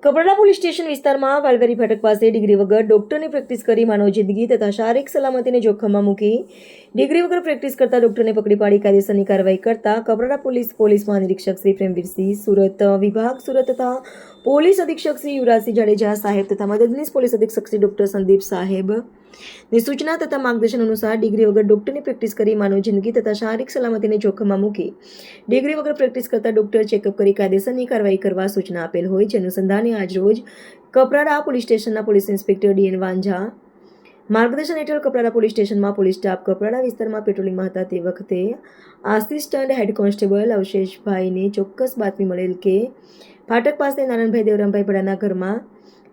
Kaprada police station વિસ્તારમાં વાલવેરી ફાટક પાસે ડિગ્રી વગર ડોક્ટરની પ્રેક્ટિસ કરી માનવ જિંદગી તથા શારીરિક સલામતીને જોખમમાં મૂકી ડિગ્રી વગર પ્રેક્ટિસ કરતા ડોક્ટરને પકડી પાડી કાયદેસરની કાર્યવાહી કરતા કપરાડા પોલીસ મહાનિરીક્ષક શ્રી પ્રેમવીરસિંહ, સુરત વિભાગ સુરત તથા પોલીસ અધિક્ષક શ્રી યુવરાજસિંહ જાડેજા સાહેબ તથા મદદનીશ પોલીસ અધિક્ષક શ્રી ડોક્ટર સંદીપ સાહેબ ની સૂચના તથા માર્ગદર્શન અનુસાર ડિગ્રી વગર ડોક્ટરની પ્રેક્ટિસ કરી માનવ જિંદગી તથા શારીરિક સલામતીને જોખમમાં મૂકી ડિગ્રી વગર પ્રેક્ટિસ કરતા ડોક્ટર ચેકઅપ કરી કાયદેસરની કાર્યવાહી કરવા સૂચના આપેલ હોય છે. અનુસંધાને આજરોજ કપરાડા પોલીસ સ્ટેશનના પોલીસ ઇન્સ્પેક્ટર ડી.એન. વાંઝા માર્ગદર્શન હેઠળ કપરાડા પોલીસ સ્ટેશનમાં પોલીસ સ્ટાફ કપરાડા વિસ્તારમાં પેટ્રોલિંગમાં હતા તે વખતે આસિસ્ટન્ટ હેડ કોન્સ્ટેબલ અવશેષભાઈને ચોક્કસ બાતમી મળેલ કે ફાટક પાસે નારાયણભાઈ દેવરામભાઈ ભડાના ઘરમાં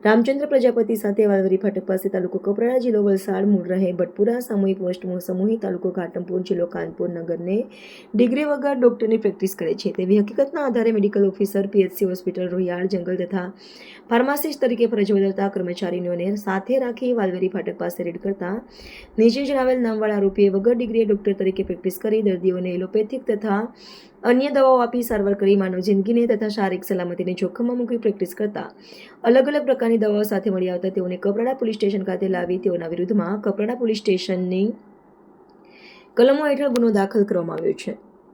રામચંદ્ર પ્રજાપતિ સાથે વાલવરી ફાટક પાસે તાલુકો કપરાડા જિલ્લો વલસાડ મૂળ રહે બટપુરા સામૂહિક પોસ્ટ સમૂહી તાલુકો ઘાટમપુર જિલ્લો કાનપુર નગરને ડિગ્રી વગર ડોક્ટરની પ્રેક્ટિસ કરે છે તેવી હકીકતના આધારે મેડિકલ ઓફિસર પીએચસી હોસ્પિટલ રોહિયાળ જંગલ તથા ફાર્માસિસ્ટ તરીકે ફરજ બજાવતા કર્મચારીઓને સાથે રાખી વાલવેરી ફાટક પાસે રેડ કરતા નીચે જણાવેલ નામવાળા આરોપીએ વગર ડિગ્રીએ ડોક્ટર તરીકે પ્રેક્ટિસ કરી દર્દીઓને એલોપેથિક તથા અન્ય દવાઓ આપી સારવાર કરી માનવ જિંદગીને તથા શારીરિક સલામતીને જોખમમાં મૂકી પ્રેક્ટિસ કરતા અલગ અલગ પ્રકારની દવાઓ સાથે મળી આવતા તેઓને કપરાડા પોલીસ સ્ટેશન ખાતે લાવી તેઓના વિરુદ્ધમાં કપરાડા પોલીસ સ્ટેશનની કલમો હેઠળ ગુનો દાખલ કરવામાં આવ્યો છે.